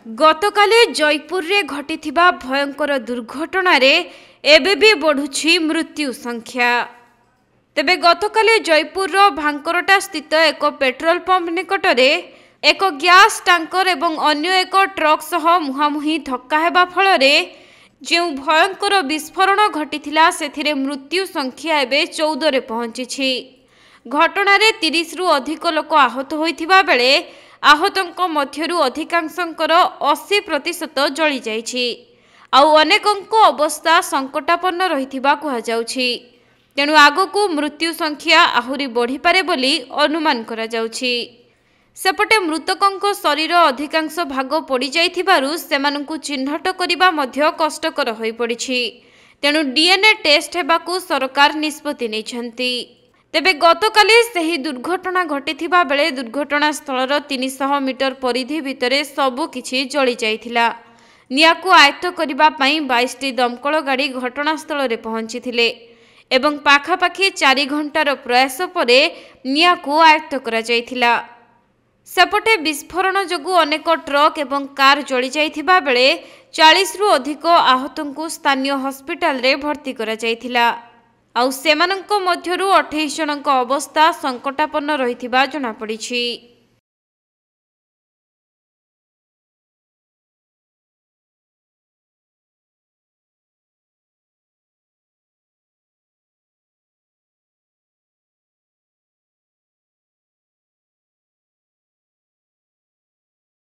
गतकाली जयपुर रे घटिथिबा भयंकर दुर्घटना रे एबे भी बढ़ुछि मृत्यु संख्या। तेबे गतकाली जयपुर रो भांकरटा स्थित एक पेट्रोल पंप निकट रे एक गैस टैंकर एवं अन्य एक ट्रक सह मुहांमुही धक्का हेबा फल रे जो भयंकर विस्फोरण घटिथिला सेथिरे मृत्यु संख्या एबे 14 रे पहुंची। घटना रे 30 रु अधिक लोक आहत होइथिबा बेले आहतों मध्यरु अधिकांशंकर 80% जली जाइछि आउ अनेकंक अवस्था संकटापन्न रहिथिबा कुहा जाउछि। तेणु आगकू मृत्यु संख्या आहुरी बढ़ी पारे बोली अनुमान करा जाउछि। सेपटे मृतकंक शरीर अधिकांश भाग पड़ी जाइथिबारु सेमानंकु चिन्हट करिबा मध्य कष्टकर होई पड़िछि। तेणु डीएनए टेस्ट हेबाकू सरकार निष्पत्ति नेछंती। तेबे गतकाली सही दुर्घटना घटिथिबा बेले दुर्घटना स्थलर 300 मीटर परिधि भितरे सबु किछि जली जाइथिला। नियाकू आयत्त करिबा पई 22टी दमकल गाड़ी घटनास्थल रे पहुंचीथिले एवं पाखापाखि 4 घंटार प्रयास परे नियाकू आयत्त करा जाइथिला। सेपटे विस्फोरण जोगु अनेक ट्रक एवं कार जली जाइथिबा बेले 40 रु अधिक आहतंकु स्थानीय हॉस्पिटल रे भर्ती करा जाइथिला आउ सेमानंक मध्यरु 28 जनक अवस्था संकटापन्न रहिथिबा जଣା पड़िछि।